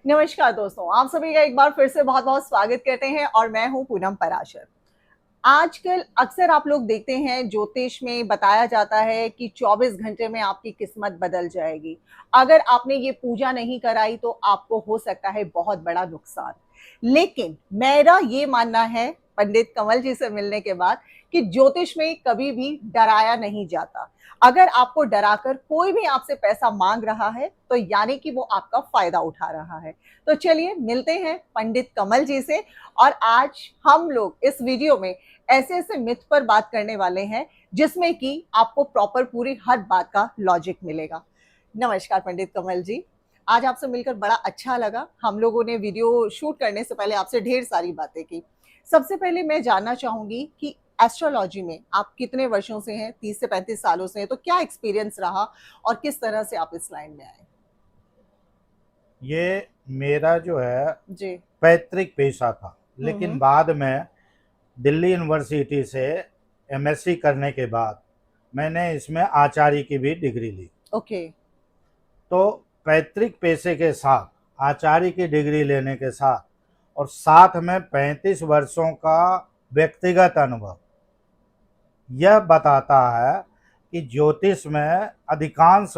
नमस्कार दोस्तों, आप सभी का एक बार फिर से बहुत बहुत स्वागत करते हैं और मैं हूं पूनम पराशर। आजकल अक्सर आप लोग देखते हैं ज्योतिष में बताया जाता है कि 24 घंटे में आपकी किस्मत बदल जाएगी। अगर आपने ये पूजा नहीं कराई तो आपको हो सकता है बहुत बड़ा नुकसान। लेकिन मेरा ये मानना है पंडित कमल जी से मिलने के बाद कि ज्योतिष में कभी भी डराया नहीं जाता। अगर आपको डराकर कोई भी आपसे पैसा मांग रहा है तो यानी कि वो आपका फायदा उठा रहा है। तो चलिए मिलते हैं पंडित कमल जी से। और आज हम लोग इस वीडियो में ऐसे ऐसे मिथ पर बात करने वाले हैं जिसमें कि आपको प्रॉपर पूरी हर बात का लॉजिक मिलेगा। नमस्कार पंडित कमल जी, आज आपसे मिलकर बड़ा अच्छा लगा। हम लोगों ने वीडियो शूट करने से पहले आपसे ढेर सारी बातें की। सबसे पहले मैं जानना चाहूंगी कि एस्ट्रोलॉजी में आप कितने वर्षों से हैं? 30 से 35 सालों से हैं, तो क्या एक्सपीरियंस रहा और किस तरह से आप इस लाइन में आए? ये मेरा जो है जी। पैतृक पेशा था, लेकिन हम्म। बाद में दिल्ली यूनिवर्सिटी से एमएससी करने के बाद मैंने इसमें आचार्य की भी डिग्री ली। ओके। तो पैतृक पेशे के साथ आचार्य की डिग्री लेने के साथ और साथ में 35 वर्षों का व्यक्तिगत अनुभव यह बताता है कि ज्योतिष में अधिकांश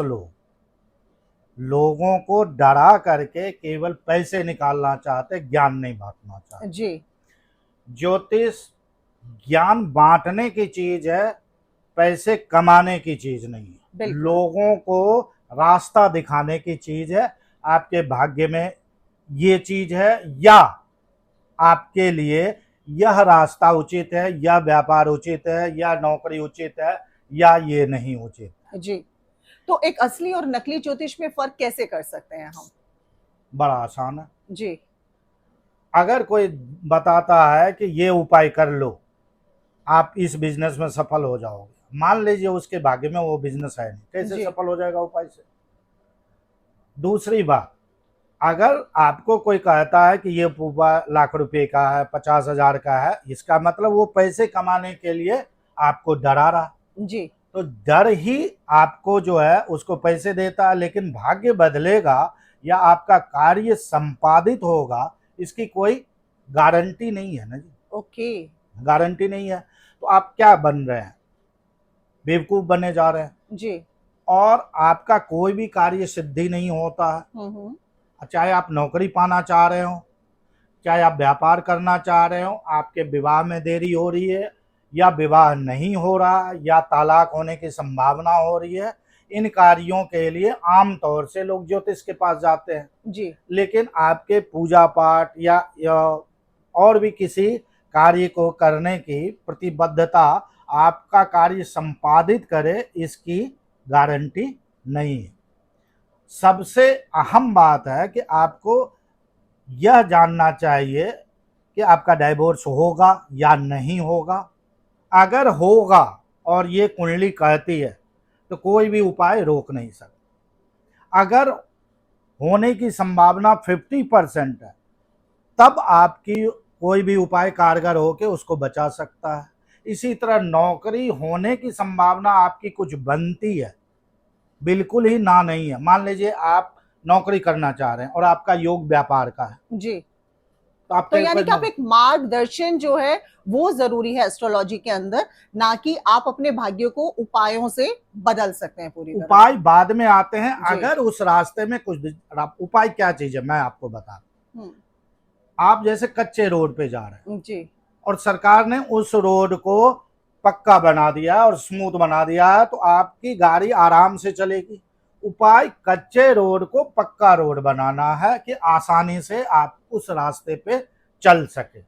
लोगों को डरा करके केवल पैसे निकालना चाहते, ज्ञान नहीं बांटना चाहते। जी। ज्योतिष ज्ञान बांटने की चीज है, पैसे कमाने की चीज नहीं है। बिल्कुल। लोगों को रास्ता दिखाने की चीज है। आपके भाग्य में ये चीज है, या आपके लिए यह रास्ता उचित है, या व्यापार उचित है, या नौकरी उचित है, या ये नहीं उचित। जी। तो एक असली और नकली ज्योतिष में फर्क कैसे कर सकते हैं हम? बड़ा आसान है। जी। अगर कोई बताता है कि ये उपाय कर लो, आप इस बिजनेस में सफल हो जाओगे, मान लीजिए उसके भाग्य में वो बिजनेस है नहीं, कैसे जी। सफल हो जाएगा उपाय से? दूसरी बात, अगर आपको कोई कहता है कि ये उपाय लाख रुपए का है, 50,000 का है, इसका मतलब वो पैसे कमाने के लिए आपको डरा रहा। जी। तो डर ही आपको जो है उसको पैसे देता है, लेकिन भाग्य बदलेगा या आपका कार्य संपादित होगा, इसकी कोई गारंटी नहीं है ना जी। ओके। गारंटी नहीं है। तो आप क्या बन रहे हैं? बेवकूफ बने जा रहे हैं। जी। और आपका कोई भी कार्य सिद्धि नहीं होता हम्म। है। चाहे आप नौकरी पाना चाह रहे हो, चाहे आप व्यापार करना चाह रहे हो, आपके विवाह में देरी हो रही है, या विवाह नहीं हो रहा, या तलाक होने की संभावना हो रही है, इन कार्यों के लिए आमतौर से लोग ज्योतिष के पास जाते हैं। जी। लेकिन आपके पूजा पाठ या और भी किसी कार्य को करने की प्रतिबद्धता आपका कार्य संपादित करे, इसकी गारंटी नहीं है। सबसे अहम बात है कि आपको यह जानना चाहिए कि आपका डाइवोर्स होगा या नहीं होगा। अगर होगा और ये कुंडली कहती है तो कोई भी उपाय रोक नहीं सकता। अगर होने की संभावना 50% है, तब आपकी कोई भी उपाय कारगर होकर उसको बचा सकता है। इसी तरह नौकरी होने की संभावना आपकी कुछ बनती है, बिल्कुल ही ना नहीं है। मान लीजिए आप नौकरी करना चाह रहे हैं और आपका योग व्यापार का है, जी। तो तो आपके यानी ऊपर कि आप एक मार्गदर्शन जो है वो जरूरी है एस्ट्रोलॉजी के अंदर, ना कि आप अपने भाग्य को उपायों से बदल सकते हैं पूरी तरह उपाय से। बाद में आते हैं। जी। अगर उस रास्ते में कुछ उपाय क्या चीज है मैं आपको बता। हम्म। आप जैसे कच्चे रोड पे जा रहे हैं जी। और सरकार ने उस रोड को पक्का बना दिया और स्मूथ बना दिया है, तो आपकी गाड़ी आराम से चलेगी। उपाय कच्चे रोड को पक्का रोड बनाना है कि आसानी से आप उस रास्ते पे चल सके।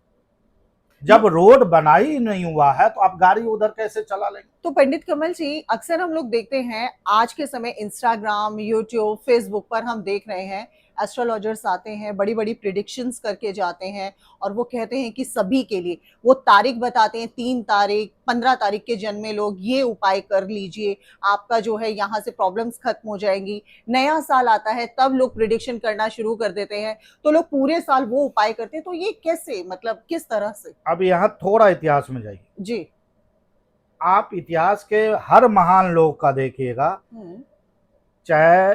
जब रोड बनाई ही नहीं हुआ है तो आप गाड़ी उधर कैसे चला लेंगे? तो पंडित कमल जी, अक्सर हम लोग देखते हैं आज के समय इंस्टाग्राम, यूट्यूब, फेसबुक पर हम देख रहे हैं एस्ट्रोलॉजर्स आते हैं, बड़ी बड़ी प्रिडिक्शंस करके जाते हैं और वो कहते हैं कि सभी के लिए वो तारीख बताते हैं, 3 तारीख 15 तारीख के जन्मे लोग ये उपाय कर लीजिए, आपका जो है यहाँ से प्रॉब्लम्स खत्म हो जाएंगी। नया साल आता है तब लोग प्रिडिक्शन करना शुरू कर देते हैं, तो लोग पूरे साल वो उपाय करते हैं। तो ये कैसे, मतलब किस तरह से? अब यहाँ थोड़ा इतिहास में जाइए। जी। आप इतिहास के हर महान लोग का देखिएगा, हम्म। चाहे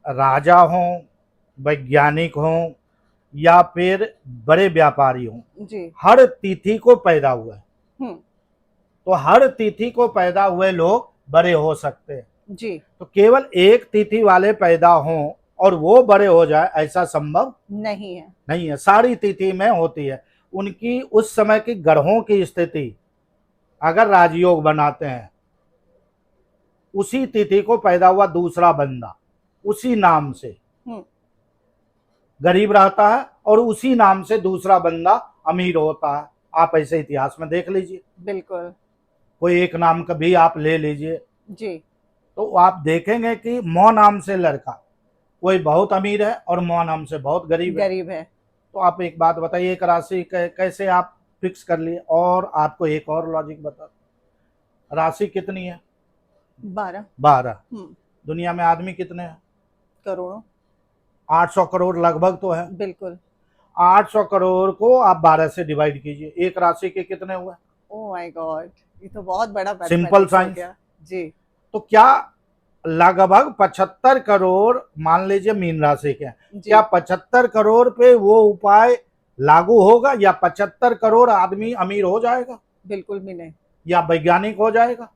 राजा हों, वैज्ञानिक हों, या फिर बड़े व्यापारी हों, जी। हर तिथि को पैदा हुए, हम्म। तो हर तिथि को पैदा हुए लोग बड़े हो सकते हैं। जी। तो केवल एक तिथि वाले पैदा हों और वो बड़े हो जाए, ऐसा संभव नहीं है। नहीं है। सारी तिथि में होती है। उनकी उस समय की ग्रहों की स्थिति अगर राजयोग बनाते हैं, उसी तिथि को पैदा हुआ दूसरा बंदा उसी नाम से हम्म। गरीब रहता है और उसी नाम से दूसरा बंदा अमीर होता है। आप ऐसे इतिहास में देख लीजिए, बिल्कुल। कोई एक नाम का भी आप ले लीजिए, जी। तो आप देखेंगे कि मौ नाम से लड़का कोई बहुत अमीर है और मौ नाम से बहुत गरीब है। गरीब है। तो आप एक बात बताइए, एक राशि कैसे आप फिक्स कर लिए? और आपको एक और लॉजिक बता, राशि कितनी है? 12। 12। हम्म। दुनिया में आदमी कितने हैं? करोड़ों। 800 करोड़ लगभग तो है। बिल्कुल। 800 करोड़ को आप 12 से डिवाइड कीजिए, एक राशि के कितने हुए? ओ माय गॉड, ये तो बहुत बड़ा सिंपल मैथमेटिक्स हो साइंस। गया। जी। तो क्या लगभग 75 करोड़ मान लीजिए मीन राशि के हैं, जी। क्या 75 करोड़ पे वो उपाय लागू होगा या 75 करोड़ आदमी अमीर हो जाएगा बिल्कुल भी नहीं। या वैज्ञानिक हो जाएगा?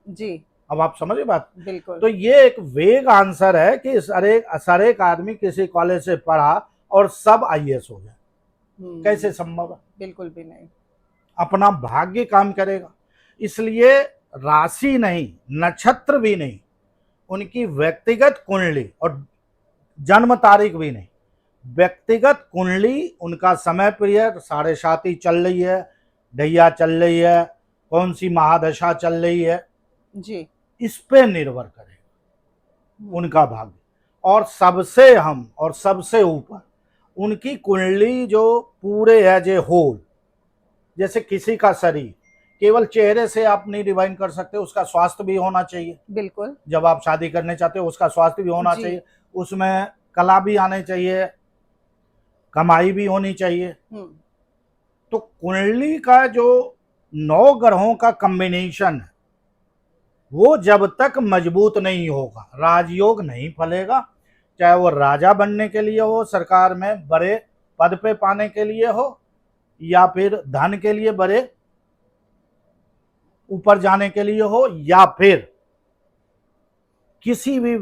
जी। अब आप समझे बात। बिल्कुल। तो ये एक वेग आंसर है कि सर एक आदमी किसी कॉलेज से पढ़ा और सब आईएएस हो जाए, कैसे संभव है? बिल्कुल भी नहीं। अपना भाग्य काम करेगा। इसलिए राशि नहीं, नक्षत्र भी नहीं, उनकी व्यक्तिगत कुंडली और जन्म तारीख भी नहीं, व्यक्तिगत कुंडली, उनका समय पीरियड, साढ़े साती चल रही है, ढैया चल रही है, कौन सी महादशा चल रही है, जी। इस पे निर्भर करेगा उनका भाग्य। और सबसे ऊपर उनकी कुंडली जो पूरे एज ए होल, जैसे किसी का शरीर केवल चेहरे से आप नहीं डिवाइन कर सकते, उसका स्वास्थ्य भी होना चाहिए। बिल्कुल। जब आप शादी करने चाहते हो उसका स्वास्थ्य भी होना जी। चाहिए, उसमें कला भी आनी चाहिए, कमाई भी होनी चाहिए। तो कुंडली का जो 9 ग्रहों का कॉम्बिनेशन है, वो जब तक मजबूत नहीं होगा, राजयोग नहीं फलेगा। चाहे वो राजा बनने के लिए हो, सरकार में बड़े पद पे पाने के लिए हो, या फिर धन के लिए बड़े ऊपर जाने के लिए हो, या फिर किसी भी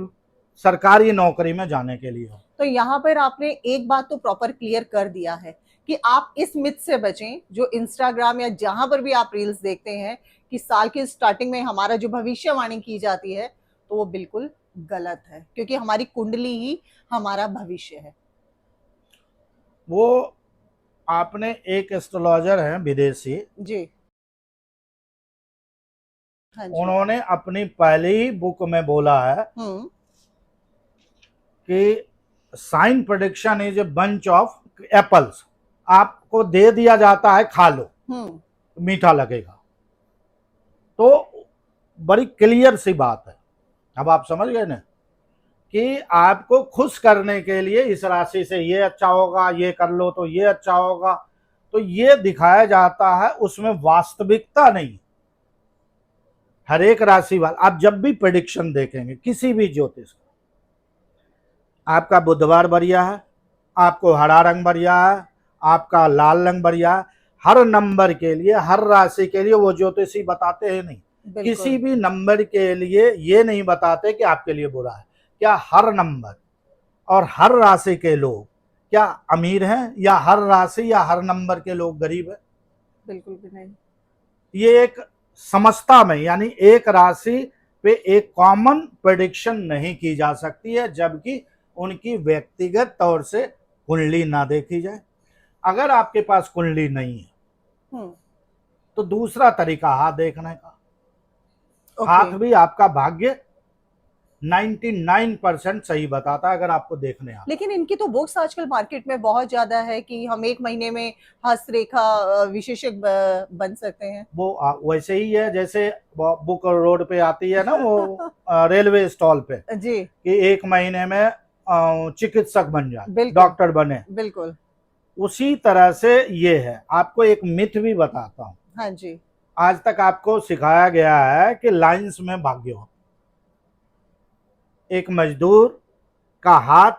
सरकारी नौकरी में जाने के लिए हो। तो यहाँ पर आपने एक बात तो प्रॉपर क्लियर कर दिया है कि आप इस मिथ से बचें जो इंस्टाग्राम या जहां पर भी आप रील्स देखते हैं कि साल की स्टार्टिंग में हमारा जो भविष्यवाणी की जाती है, तो वो बिल्कुल गलत है, क्योंकि हमारी कुंडली ही हमारा भविष्य है। वो आपने एक एस्ट्रोलॉजर हैं विदेशी, जी। हाँ जी। उन्होंने अपनी पहली बुक में बोला है कि sign prediction is a bunch of apples. आपको दे दिया जाता है, खा लो, मीठा लगेगा। तो बड़ी क्लियर सी बात है। अब आप समझ गए ना कि आपको खुश करने के लिए इस राशि से ये अच्छा होगा, ये कर लो तो ये अच्छा होगा, तो ये दिखाया जाता है, उसमें वास्तविकता नहीं। हर एक राशि वाला आप जब भी प्रेडिक्शन देखेंगे किसी भी ज्योतिष, आपका बुधवार बढ़िया है, आपको हरा रंग बढ़िया है, आपका लाल रंग बढ़िया है, हर नंबर के लिए, हर राशि के लिए वो ज्योतिषी बताते हैं नहीं। किसी भी नंबर के लिए ये नहीं बताते कि आपके लिए बुरा है। क्या हर नंबर और हर राशि के लोग क्या अमीर हैं, या हर राशि या हर नंबर के लोग गरीब हैं? बिल्कुल भी नहीं। ये एक समझता में, यानी एक राशि पे एक कॉमन प्रेडिक्शन नहीं की जा सकती है, जबकि उनकी व्यक्तिगत तौर से कुंडली ना देखी जाए। अगर आपके पास कुंडली नहीं है तो दूसरा तरीका हाथ देखने का। हाथ भी आपका भाग्य 99% सही बताता है, अगर आपको देखने आता। लेकिन इनकी तो बुक्स आजकल मार्केट में बहुत ज्यादा है कि हम 1 महीने में हस्तरेखा विशेषज्ञ बन सकते हैं। वो वैसे ही है जैसे बुक रोड पे आती है ना, वो रेलवे स्टॉल पे जी, कि 1 महीने में चिकित्सक बन जाए, डॉक्टर बने। बिल्कुल। उसी तरह से ये है। आपको एक मिथ भी बताता हूँ। हाँ जी। आज तक आपको सिखाया गया है कि लाइंस में भाग्य हो। एक मजदूर का हाथ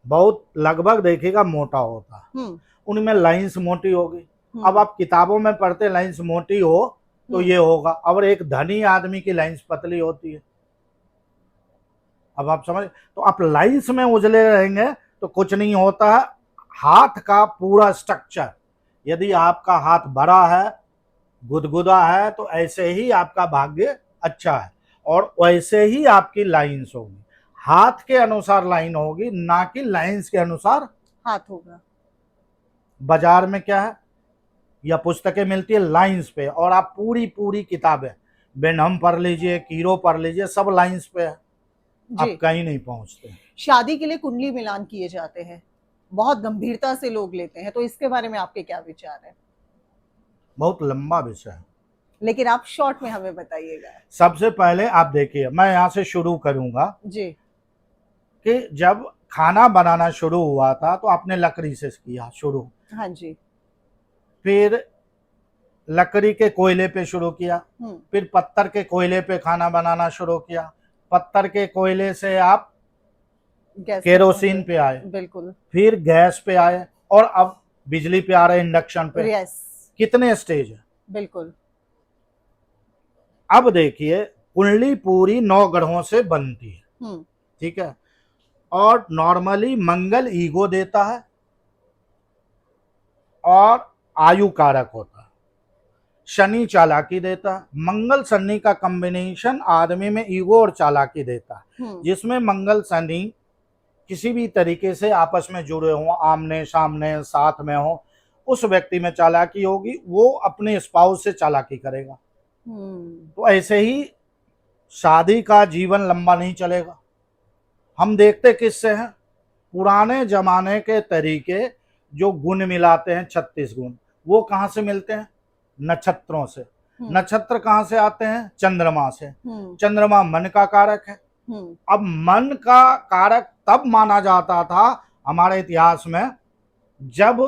बहुत लगभग देखिएगा मोटा होता है, उनमें लाइंस मोटी होगी। अब आप किताबों में पढ़ते लाइंस मोटी हो तो ये होगा, और एक धनी आदमी की लाइंस पतली होती है। अब आप समझ, तो आप लाइंस में उजले रहेंगे तो कुछ नहीं होता है। हाथ का पूरा स्ट्रक्चर, यदि आपका हाथ बड़ा है, गुदगुदा है, तो ऐसे ही आपका भाग्य अच्छा है, और वैसे ही आपकी लाइंस होगी। हाथ के अनुसार लाइन होगी, ना कि लाइंस के अनुसार हाथ होगा। बाजार में क्या है, या पुस्तकें मिलती है लाइंस पे, और आप पूरी पूरी किताबें बेनहम पढ़ लीजिए, कीरो पढ़ लीजिए, सब लाइंस पे है, आप कहीं नहीं पहुंचते। शादी के लिए कुंडली मिलान किए जाते हैं, बहुत गंभीरता से लोग लेते हैं, तो इसके बारे में आपके क्या विचार है? बहुत लंबा विषय है, लेकिन आप शॉर्ट में हमें बताइएगा। सबसे पहले आप देखिए, मैं यहाँ से शुरू करूंगा जी। कि जब खाना बनाना शुरू हुआ था तो आपने लकड़ी से किया शुरू। हाँ जी। फिर लकड़ी के कोयले पे शुरू किया, फिर पत्थर के कोयले पे खाना बनाना शुरू किया, पत्थर के कोयले से आप केरोसिन पे आए, बिल्कुल, फिर गैस पे आए, और अब बिजली पे आ रहे, इंडक्शन पे। यस, कितने स्टेज है। बिल्कुल। अब देखिए, कुंडली पूरी 9 ग्रहों से बनती है, ठीक है, और नॉर्मली मंगल ईगो देता है और आयु कारक होता है, शनि चालाकी देता है। मंगल शनि का कॉम्बिनेशन आदमी में ईगो और चालाकी देता है, जिसमें मंगल शनि किसी भी तरीके से आपस में जुड़े हों, आमने सामने साथ में हो, उस व्यक्ति में चालाकी होगी, वो अपने स्पाउस से चालाकी करेगा। तो ऐसे ही शादी का जीवन लंबा नहीं चलेगा। हम देखते किससे हैं, पुराने जमाने के तरीके, जो गुण मिलाते हैं 36 गुण, वो कहाँ से मिलते हैं, नक्षत्रों से। नक्षत्र कहाँ से आते हैं, चंद्रमा से। चंद्रमा मन का कारक है। अब मन का कारक तब माना जाता था हमारे इतिहास में, जब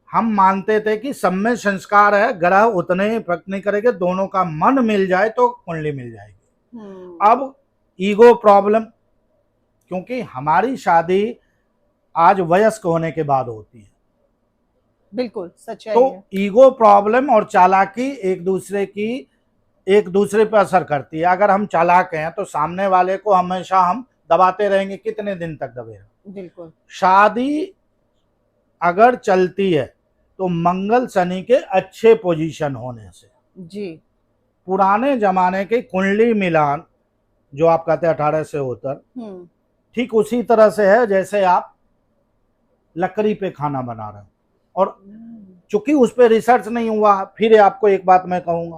हम मानते थे कि सब में संस्कार है, ग्रह उतने ही फर्क नहीं करेंगे, दोनों का मन मिल जाए तो कुंडली मिल जाएगी। अब ईगो प्रॉब्लम, क्योंकि हमारी शादी आज वयस्क होने के बाद होती है, बिल्कुल सच्चाई तो है। ईगो प्रॉब्लम और चालाकी एक दूसरे पर असर करती है। अगर हम चालाक हैं तो सामने वाले को हमेशा हम दबाते रहेंगे, कितने दिन तक दबेगा। बिल्कुल। शादी अगर चलती है तो मंगल शनि के अच्छे पोजीशन होने से। जी। पुराने जमाने के कुंडली मिलान जो आप कहते हैं 18 से उत्तर, ठीक उसी तरह से है जैसे आप लकड़ी पे खाना बना रहे हैं, और चूंकि उस पर रिसर्च नहीं हुआ, फिर आपको एक बात मैं कहूंगा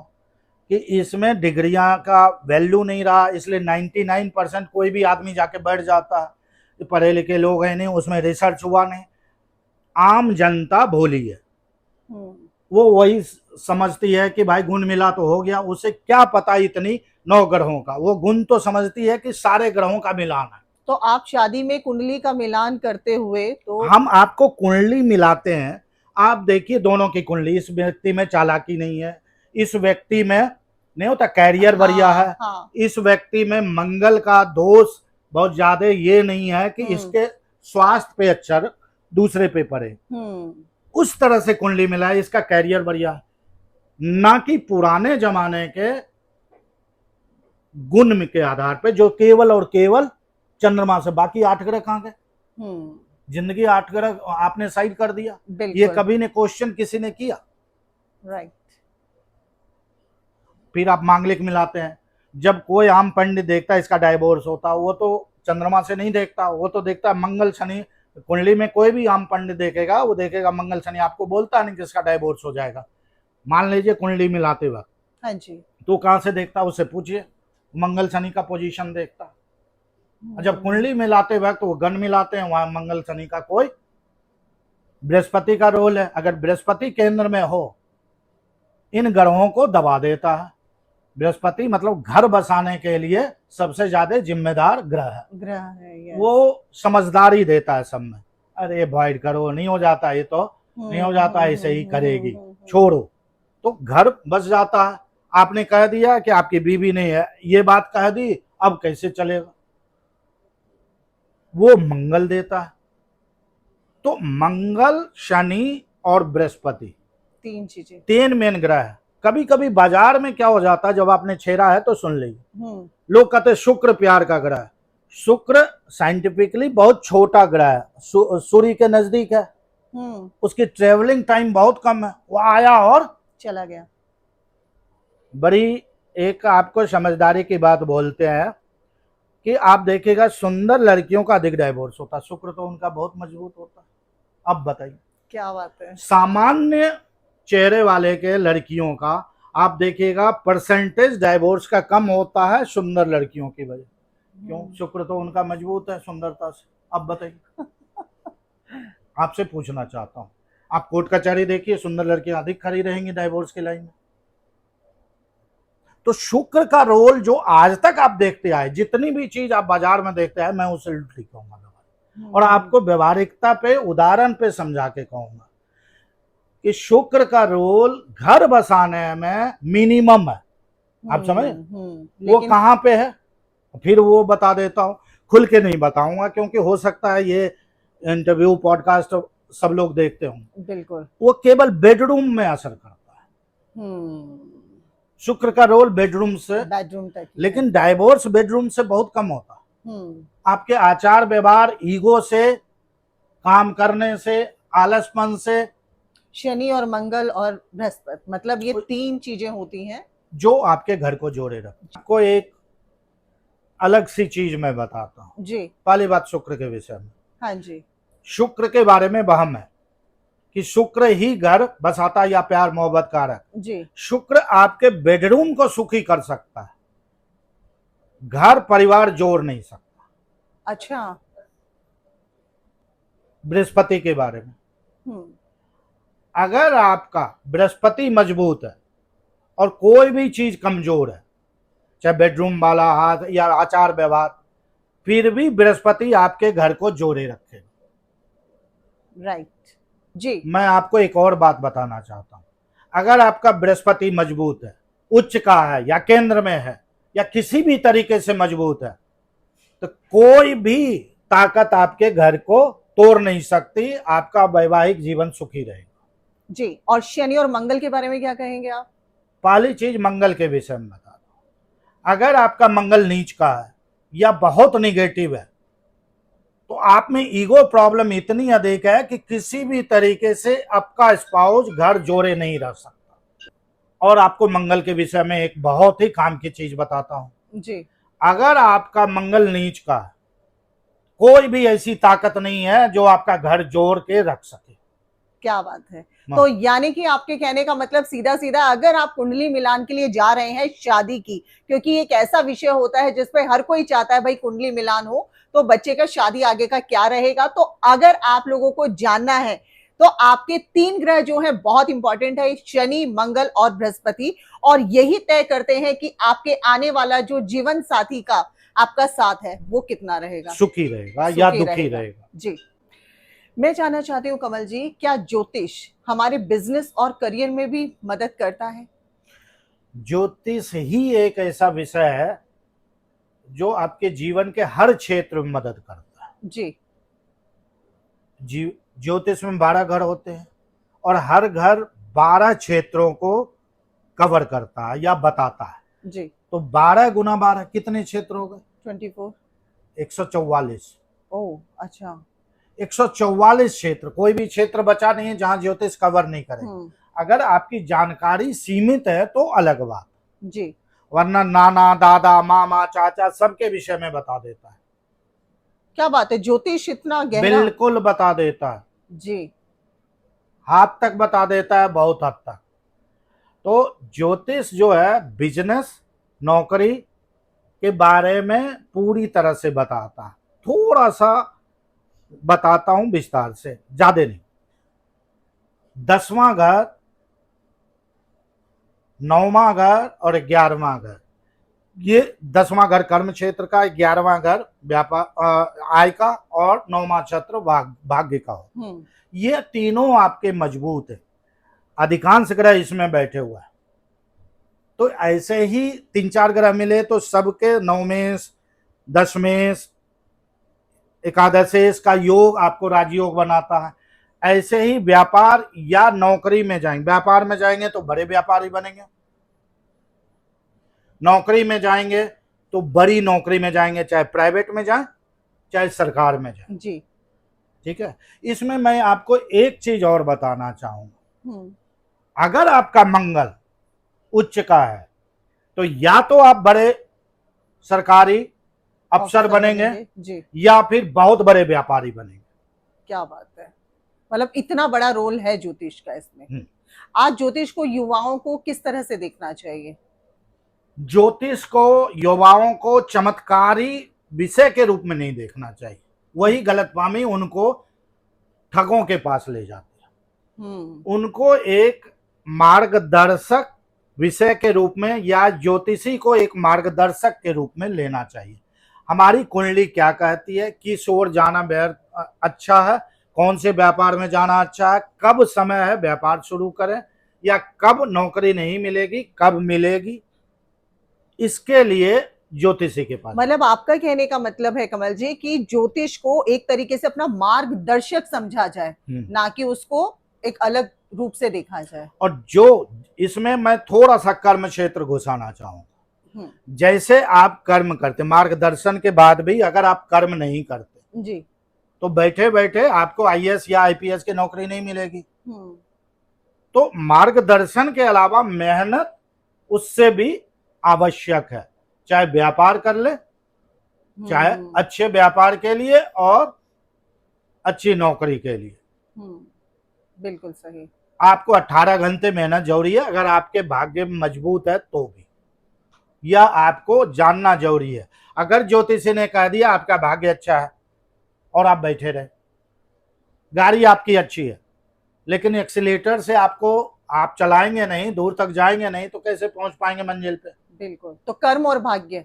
कि इसमें डिग्रियां का वैल्यू नहीं रहा, इसलिए 99% कोई भी आदमी जाके बैठ जाता है, पढ़े लिखे लोग हैं नहीं, उसमें रिसर्च हुआ नहीं। आम जनता भोली है, वो वही समझती है कि भाई गुण मिला तो हो गया, उसे क्या पता इतनी 9 ग्रहों का, वो गुण तो समझती है कि सारे ग्रहों का मिलान है। तो आप शादी में कुंडली का मिलान करते हुए तो हम आपको कुंडली मिलाते हैं, आप देखिए दोनों की कुंडली, इस व्यक्ति में चालाकी नहीं है, इस व्यक्ति में नहीं होता कैरियर बढ़िया है, इस व्यक्ति में मंगल का दोष बहुत ज्यादा ये नहीं है कि इसके स्वास्थ्य पे अच्छा दूसरे पे पड़े, उस तरह से कुंडली मिला है, इसका कैरियर बढ़िया है, ना कि पुराने जमाने के गुण के आधार पे जो केवल और केवल चंद्रमा से, बाकी 8 ग्रह कहां गए, जिंदगी 8 ग्रह आपने साइड कर दिया, ये कभी ने क्वेश्चन किसी ने किया, राइट। फिर आप मांगलिक मिलाते हैं, जब कोई आम पंडित देखता है इसका डाइवोर्स होता, वो तो चंद्रमा से नहीं देखता, वो तो देखता है मंगल शनि। कुंडली में कोई भी आम पंडित देखेगा, वो देखेगा मंगल शनि, आपको बोलता नहीं कि इसका डाइवोर्स हो जाएगा। मान लीजिए कुंडली मिलाते वक्त, हाँ जी, तो कहां से देखता, उससे पूछिए, मंगल शनि का पोजीशन देखता। जब कुंडली मिलाते वक्त वो गण मिलाते हैं, वहां मंगल शनि का कोई, बृहस्पति का रोल है, अगर बृहस्पति केंद्र में हो इन ग्रहों को दबा देता है। बृहस्पति मतलब घर बसाने के लिए सबसे ज्यादा जिम्मेदार ग्रह है, वो समझदारी देता है सब में, अरे अवॉइड करो, नहीं हो जाता ये तो नहीं हो जाता, ऐसे ही करेगी, छोड़ो, तो घर बस जाता है। आपने कह दिया कि आपकी बीवी नहीं है, ये बात कह दी, अब कैसे चलेगा। वो मंगल देता है। तो मंगल, शनि और बृहस्पति, तीन चीजें। तीन मेन ग्रह है। कभी कभी बाजार में क्या हो जाता है, जब आपने छेड़ा है तो सुन लीजिए, हम्म। लोग कहते हैं शुक्र प्यार का ग्रह है। शुक्र साइंटिफिकली बहुत छोटा ग्रह है, सूर्य के नजदीक है, उसकी ट्रेवलिंग टाइम बहुत कम है, वो आया और चला गया। बड़ी एक आपको समझदारी की बात बोलते हैं कि आप देखिएगा सुंदर लड़कियों का अधिक डाइवोर्स होता है, शुक्र तो उनका बहुत मजबूत होता है। अब बताइए, क्या बात है। सामान्य चेहरे वाले के लड़कियों का आप देखिएगा परसेंटेज डाइवोर्स का कम होता है सुंदर लड़कियों की वजह। क्यों? शुक्र तो उनका मजबूत है सुंदरता से। अब बताइए, आपसे पूछना चाहता हूं, आप कोर्ट कचहरी देखिए, सुंदर लड़कियां अधिक खड़ी रहेंगी डाइवोर्स की लाइन में। तो शुक्र का रोल जो आज तक आप देखते आए, जितनी भी चीज आप बाजार में देखते आए, मैं उसे ठीक कहूंगा और आपको व्यवहारिकता पे उदाहरण पे समझा के कहूंगा कि शुक्र का रोल घर बसाने में मिनिमम है। आप समझे? वो कहां पे है, फिर वो बता देता हूं, खुल के नहीं बताऊंगा क्योंकि हो सकता है ये इंटरव्यू पॉडकास्ट सब लोग देखते हों। बिल्कुल। वो केवल बेडरूम में असर करता है। शुक्र का रोल बेडरूम तक, लेकिन डाइवोर्स बेडरूम से बहुत कम होता है। आपके आचार व्यवहार, ईगो से, काम करने से, आलसपन से। शनि और मंगल और बृहस्पति, मतलब ये तीन चीजें होती हैं जो आपके घर को जोड़े रखते। आपको एक अलग सी चीज मैं बताता हूँ जी। पहली बात शुक्र के विषय में। हाँ जी। शुक्र के बारे में वहम है कि शुक्र ही घर बसाता या प्यार मोहब्बत कारक जी। शुक्र आपके बेडरूम को सुखी कर सकता है, घर परिवार जोड़ नहीं सकता। अच्छा। बृहस्पति के बारे में, अगर आपका बृहस्पति मजबूत है और कोई भी चीज कमजोर है, चाहे बेडरूम वाला हाथ या आचार व्यवहार, फिर भी बृहस्पति आपके घर को जोड़े रखेगा। राइट जी। मैं आपको एक और बात बताना चाहता हूं, अगर आपका बृहस्पति मजबूत है, उच्च का है या केंद्र में है या किसी भी तरीके से मजबूत है, तो कोई भी ताकत आपके घर को तोड़ नहीं सकती, आपका वैवाहिक जीवन सुखी रहेगा। जी। और शनि और मंगल के बारे में क्या कहेंगे आप? पहली चीज मंगल के विषय में बता दो, अगर आपका मंगल नीच का है या बहुत निगेटिव है, तो आप में ईगो प्रॉब्लम इतनी अधिक है कि किसी भी तरीके से आपका स्पाउस घर जोड़े नहीं रह सकता। और आपको मंगल के विषय में एक बहुत ही काम की चीज बताता हूं जी। अगर आपका मंगल नीच का है, कोई भी ऐसी ताकत नहीं है जो आपका घर जोड़ के रख सके। क्या बात है। तो यानी कि आपके कहने का मतलब सीधा सीधा, अगर आप कुंडली मिलान के लिए जा रहे हैं शादी की, क्योंकि एक ऐसा विषय होता है जिसपे हर कोई चाहता है भाई कुंडली मिलान हो तो बच्चे का शादी आगे का क्या रहेगा, तो अगर आप लोगों को जानना है तो आपके तीन ग्रह जो है बहुत इंपॉर्टेंट है, शनि, मंगल और बृहस्पति, और यही तय करते हैं कि आपके आने वाला जो जीवन साथी का आपका साथ है वो कितना रहेगा, सुखी रहेगा या दुखी रहेगा। जी। मैं जानना चाहती हूँ कमल जी, क्या ज्योतिष हमारे बिजनेस और करियर में भी मदद करता है? ज्योतिष ही एक ऐसा विषय है जो आपके जीवन के हर क्षेत्र में मदद करता है। जी। ज्योतिष में 12 घर होते हैं और हर घर 12 क्षेत्रों को कवर करता है या बताता है। जी। तो 12 गुना 12 कितने क्षेत्र हो गए? 24। 144। ओह अच्छा। 144 क्षेत्र, कोई भी क्षेत्र बचा नहीं है जहां ज्योतिष कवर नहीं करेगा। अगर आपकी जानकारी सीमित है तो अलग बात जी, वरना नाना, दादा, मामा, चाचा सबके विषय में बता देता है। क्या बात है, ज्योतिष इतना गहरा? बिल्कुल बता देता है जी। हाथ तक बता देता है, बहुत हद तक। तो ज्योतिष जो है बिजनेस, नौकरी के बारे में पूरी तरह से बताता है। थोड़ा सा बताता हूं विस्तार से, ज्यादा नहीं। 10वां घर, 9वां घर और 11वां घर, ये 10वां घर कर्म क्षेत्र का, 11वां घर व्यापार आय का और 9वां क्षेत्र भाग्य का हो। ये तीनों आपके मजबूत है, अधिकांश ग्रह इसमें बैठे हुए हैं। तो ऐसे ही 3-4 ग्रह मिले तो सबके 9 में 10 में एकादशेश का योग आपको राजयोग बनाता है। ऐसे ही व्यापार या नौकरी में जाएंगे, व्यापार में जाएंगे तो बड़े व्यापारी बनेंगे, नौकरी में जाएंगे तो बड़ी नौकरी में जाएंगे, चाहे प्राइवेट में जाए चाहे सरकार में जाए। जी। ठीक है। इसमें मैं आपको एक चीज और बताना चाहूंगा, हम्म। अगर आपका मंगल उच्च का है तो या तो आप बड़े सरकारी अफसर बनेंगे जी। या फिर बहुत बड़े व्यापारी बनेंगे। क्या बात है, मतलब इतना बड़ा रोल है ज्योतिष का इसमें। आज ज्योतिष को युवाओं को किस तरह से देखना चाहिए? ज्योतिष को युवाओं को चमत्कारी विषय के रूप में नहीं देखना चाहिए, वही गलतफहमी उनको ठगों के पास ले जाती है। उनको एक मार्गदर्शक विषय के रूप में या ज्योतिषी को एक मार्गदर्शक के रूप में लेना चाहिए। हमारी कुंडली क्या कहती है, किस ओर जाना अच्छा है, कौन से व्यापार में जाना अच्छा है, कब समय है व्यापार शुरू करें या कब नौकरी नहीं मिलेगी, कब मिलेगी, इसके लिए ज्योतिषी के पास। मतलब आपका कहने का मतलब है कमल जी कि ज्योतिष को एक तरीके से अपना मार्गदर्शक समझा जाए, ना कि उसको एक अलग रूप से देखा जाए। और जो इसमें मैं थोड़ा सा कर्म क्षेत्र घुसाना चाहूंगा, जैसे आप कर्म करते, मार्गदर्शन के बाद भी अगर आप कर्म नहीं करते जी, तो बैठे बैठे आपको आईएएस या आईपीएस की नौकरी नहीं मिलेगी। तो मार्गदर्शन के अलावा मेहनत उससे भी आवश्यक है, चाहे व्यापार कर ले, चाहे अच्छे व्यापार के लिए और अच्छी नौकरी के लिए। बिल्कुल सही। आपको 18 घंटे मेहनत जरूरी है, अगर आपके भाग्य मजबूत है तो भी, या आपको जानना जरूरी है। अगर ज्योतिषी ने कह दिया आपका भाग्य अच्छा है और आप बैठे रहे, गाड़ी आपकी अच्छी है लेकिन एक्सीलेटर से आपको आप चलाएंगे नहीं, दूर तक जाएंगे नहीं, तो कैसे पहुंच पाएंगे मंजिल पे? बिल्कुल। तो कर्म और भाग्य,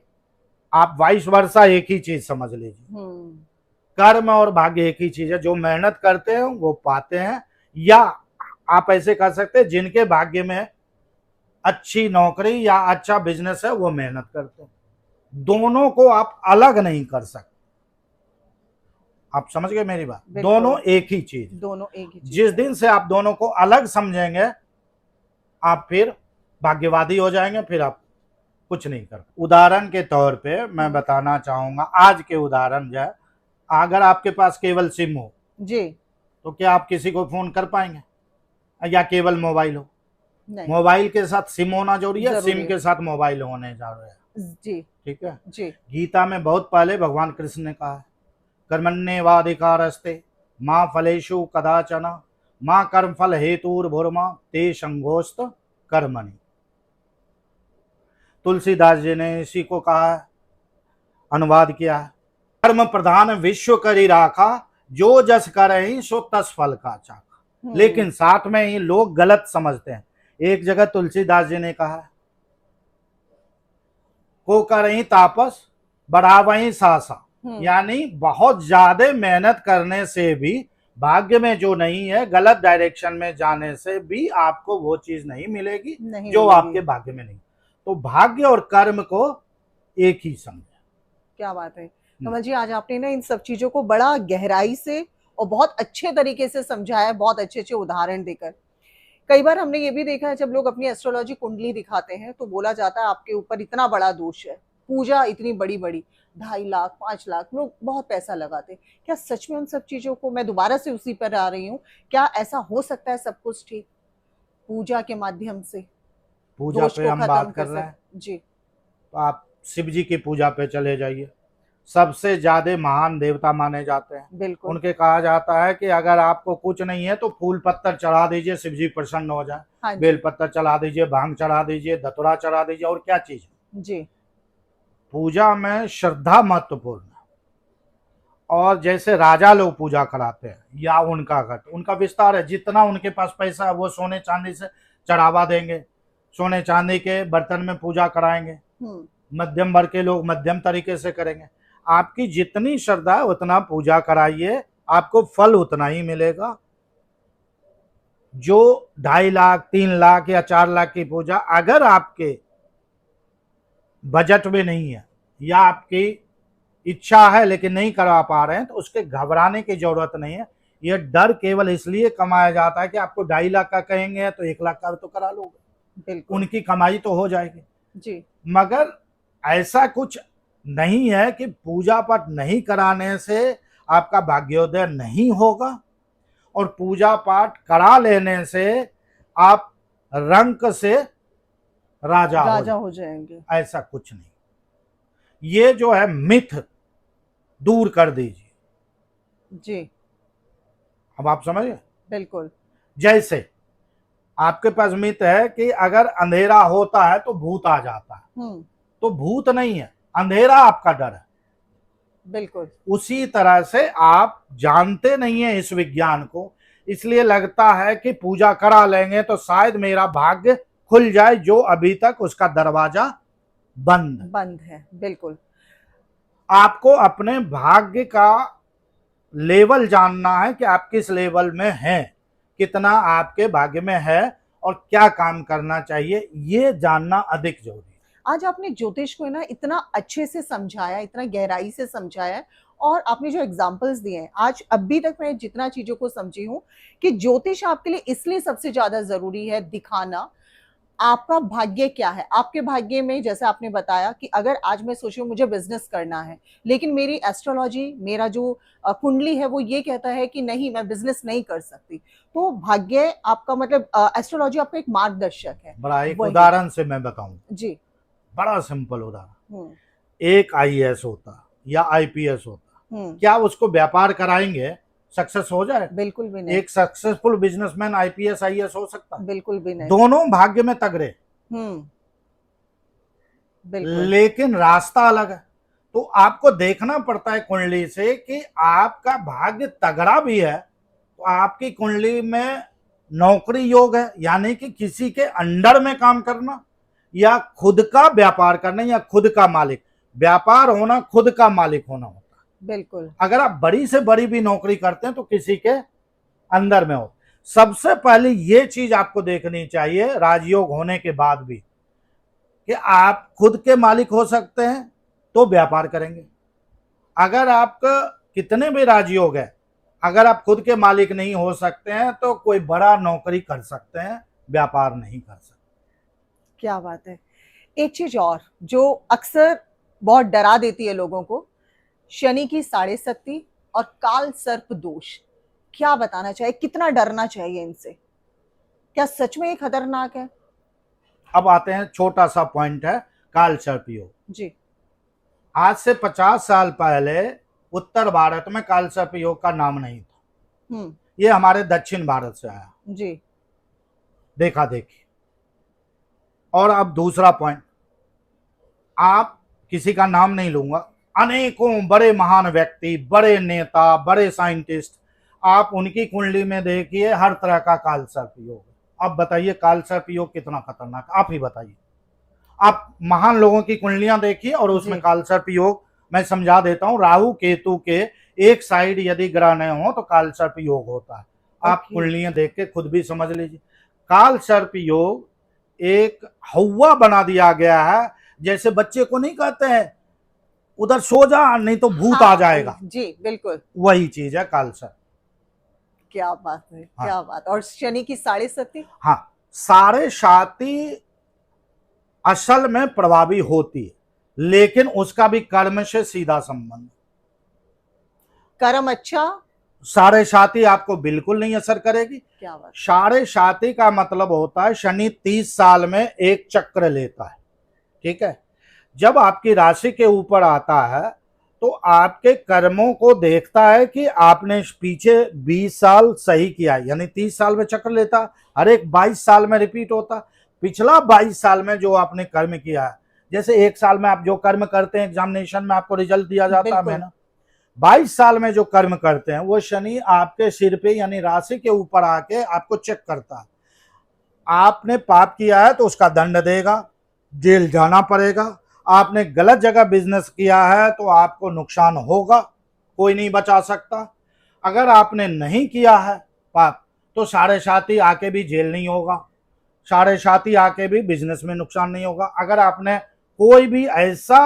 आप 22 वर्षा एक ही चीज समझ लीजिए, कर्म और भाग्य एक ही चीज है। जो मेहनत करते हैं वो पाते हैं, या आप ऐसे कर सकते हैं जिनके भाग्य में अच्छी नौकरी या अच्छा बिजनेस है वो मेहनत करते हैं। दोनों को आप अलग नहीं कर सकते। आप समझ गए मेरी बात? दोनों एक ही चीज, दोनों एक ही चीज। जिस दिन से आप दोनों को अलग समझेंगे आप फिर भाग्यवादी हो जाएंगे, फिर आप कुछ नहीं कर। उदाहरण के तौर पे मैं बताना चाहूंगा, आज के उदाहरण जो है, अगर आपके पास केवल सिम हो जी, तो क्या आप किसी को फोन कर पाएंगे, या केवल मोबाइल हो? मोबाइल के साथ सिम होना जरूरी है, सिम के साथ मोबाइल होने जरूरी है। जी, ठीक है जी। गीता में बहुत पहले भगवान कृष्ण ने कहा है, कर्मण्येवाधिकारस्ते माँ फलेषु कदाचन माँ कर्म फल हेतुर्भुर्मा ते संगोस्त कर्मणि। तुलसीदास जी ने इसी को कहा है, अनुवाद किया है, कर्म प्रधान विश्व करी राखा जो जस करहि सो तस फल का चाखा। लेकिन साथ में ही लोग गलत समझते हैं। एक जगह तुलसीदास जी ने कहा है, को करहि तापस बढ़ावहि सासा, यानी बहुत ज्यादा मेहनत करने से भी भाग्य में जो नहीं है, गलत डायरेक्शन में जाने से भी आपको वो चीज नहीं मिलेगी जो आपके भाग्य में नहीं। तो भाग्य और कर्म को एक ही समझे। क्या बात है कमल जी, आज आपने ना इन सब चीजों को बड़ा गहराई से और बहुत अच्छे तरीके से समझाया, बहुत अच्छे अच्छे उदाहरण देकर। कई बार हमने ये भी देखा है, जब लोग अपनी एस्ट्रोलॉजी कुंडली दिखाते हैं तो बोला जाता है आपके ऊपर इतना बड़ा दोष है, पूजा इतनी बड़ी बड़ी 2.5 लाख 5 लाख, लोग बहुत पैसा लगाते हैं। क्या सच में उन सब चीजों को, मैं दोबारा से उसी पर आ रही हूँ, क्या ऐसा हो सकता है सब कुछ ठीक पूजा के माध्यम से? पूजा पे हम बात कर रहे हैं जी, तो आप शिव जी की पूजा पे चले जाइए, सबसे ज्यादा महान देवता माने जाते हैं। बिल्कुल। उनके कहा जाता है कि अगर आपको कुछ नहीं है तो फूल पत्तर चढ़ा दीजिए, शिव जी प्रसन्न हो जाए। हाँ, बेल पत्तर चढ़ा दीजिए, भांग चढ़ा दीजिए, धतुरा चढ़ा दीजिए, और क्या चीज जी। पूजा में श्रद्धा महत्वपूर्ण है। और जैसे राजा लोग पूजा कराते हैं या उनका घर, उनका विस्तार है, जितना उनके पास पैसा है वो सोने चांदी से चढ़ावा देंगे, सोने चांदी के बर्तन में पूजा कराएंगे। मध्यम वर्ग के लोग मध्यम तरीके से करेंगे। आपकी जितनी श्रद्धा है उतना पूजा कराइए, आपको फल उतना ही मिलेगा। जो 2.5 लाख 3 लाख या 4 लाख की पूजा अगर आपके बजट में नहीं है या आपकी इच्छा है लेकिन नहीं करवा पा रहे हैं, तो उसके घबराने की जरूरत नहीं है। ये डर केवल इसलिए कमाया जाता है कि आपको 2.5 लाख का कहेंगे तो 1 लाख का तो करा लोगे, बिल्कुल उनकी कमाई तो हो जाएगी। जी। मगर ऐसा कुछ नहीं है कि पूजा पाठ नहीं कराने से आपका भाग्योदय नहीं होगा, और पूजा पाठ करा लेने से आप रंक से राजा राजा हो हो जाएंगे। ऐसा कुछ नहीं। ये जो है मिथ दूर कर दीजिए। जी अब आप समझे, बिल्कुल। जैसे आपके पास मिथ है कि अगर अंधेरा होता है तो भूत आ जाता है, तो भूत नहीं है, अंधेरा आपका डर है। बिल्कुल उसी तरह से आप जानते नहीं है इस विज्ञान को, इसलिए लगता है कि पूजा करा लेंगे तो शायद मेरा भाग्य खुल जाए, जो अभी तक उसका दरवाजा बंद है। बिल्कुल आपको अपने भाग्य का लेवल जानना है कि आप किस लेवल में हैं, कितना आपके भाग्य में है और क्या काम करना चाहिए, ये जानना अधिक जरूरी है। आज आपने ज्योतिष को ना इतना अच्छे से समझाया, इतना गहराई से समझाया, और आपने जो एग्जाम्पल्स दिए हैं, आज अभी तक मैं जितना चीजों को समझी हूँ कि ज्योतिष आपके लिए इसलिए सबसे ज्यादा जरूरी है दिखाना आपका भाग्य क्या है। आपके भाग्य में जैसे आपने बताया कि अगर आज मैं सोचूं मुझे बिजनेस करना है, लेकिन मेरी एस्ट्रोलॉजी, मेरा जो कुंडली है वो ये कहता है कि नहीं, मैं बिजनेस नहीं कर सकती, तो भाग्य आपका मतलब एस्ट्रोलॉजी आपका एक मार्गदर्शक है। बड़ा एक वही उदाहरण से मैं बताऊं, जी। बड़ा सिंपल उदाहरण, एक आईएएस होता या आईपीएस होता, क्या उसको व्यापार कराएंगे सक्सेस हो जाए? बिल्कुल भी नहीं। एक सक्सेसफुल बिजनेसमैन आईपीएस आईएएस हो सकता है? बिल्कुल भी नहीं। दोनों भाग्य में तगड़े, बिल्कुल लेकिन रास्ता अलग है। तो आपको देखना पड़ता है कुंडली से कि आपका भाग्य तगड़ा भी है तो आपकी कुंडली में नौकरी योग है, यानी कि किसी के अंडर में काम करना, या खुद का व्यापार करना, या खुद का मालिक। व्यापार होना खुद का मालिक होना होता है। बिल्कुल। अगर आप बड़ी से बड़ी भी नौकरी करते हैं तो किसी के अंदर में हो। सबसे पहले ये चीज आपको देखनी चाहिए राजयोग होने के बाद भी, कि आप खुद के मालिक हो सकते हैं तो व्यापार करेंगे। अगर आपका कितने भी राजयोग है, अगर आप खुद के मालिक नहीं हो सकते हैं तो कोई बड़ा नौकरी कर सकते हैं, व्यापार नहीं कर सकते। क्या बात है। एक चीज और जो अक्सर बहुत डरा देती है लोगों को, शनि की 6.5 और काल सर्प दोष, क्या बताना चाहिए, कितना डरना चाहिए इनसे, क्या सच में ये खतरनाक है? अब आते हैं, छोटा सा पॉइंट है, काल सर्प योग जी। आज से 50 साल पहले उत्तर भारत में काल सर्प योग का नाम नहीं था। ये हमारे दक्षिण भारत से आया जी। देखा देखी। और अब दूसरा पॉइंट, आप किसी का नाम नहीं लूंगा, अनेकों बड़े महान व्यक्ति, बड़े नेता, बड़े साइंटिस्ट, आप उनकी कुंडली में देखिए हर तरह का काल सर्प योग। अब बताइए काल सर्प योग कितना खतरनाक, आप ही बताइए। आप महान लोगों की कुंडलियां देखिए और उसमें काल सर्प योग, मैं समझा देता हूं, राहु केतु के एक साइड यदि ग्रह नहीं हो तो काल सर्प योग होता है। आप कुंडलियां देख के खुद भी समझ लीजिए। काल सर्प योग एक हवा बना दिया गया है, जैसे बच्चे को नहीं कहते हैं उधर सो जा नहीं तो भूत आ जाएगा, जी बिल्कुल, वही चीज है काल सर्प। क्या बात है। क्या बात। और शनि की 7.5? हाँ, 7.5 असल में प्रभावी होती है, लेकिन उसका भी कर्म से सीधा संबंध। कर्म अच्छा, 7.5 आपको बिल्कुल नहीं असर करेगी। क्या बात। 7.5 का मतलब होता है शनि 30 साल में एक चक्र लेता है, ठीक है। जब आपकी राशि के ऊपर आता है तो आपके कर्मों को देखता है कि आपने पीछे 20 साल सही किया, यानी 30 साल में चक्र लेता, हर एक 22 साल में रिपीट होता। पिछला 22 साल में जो आपने कर्म किया है, जैसे एक साल में आप जो कर्म करते हैं एग्जामिनेशन में आपको रिजल्ट दिया जाता है, मैंने 22 साल में जो कर्म करते हैं वो शनि आपके सिर पे यानी राशि के ऊपर आके आपको चेक करता है। आपने पाप किया है तो उसका दंड देगा, जेल जाना पड़ेगा। आपने गलत जगह बिजनेस किया है तो आपको नुकसान होगा, कोई नहीं बचा सकता। अगर आपने नहीं किया है पाप तो 7.5 आके भी जेल नहीं होगा, 7.5 आके भी बिजनेस में नुकसान नहीं होगा। अगर आपने कोई भी ऐसा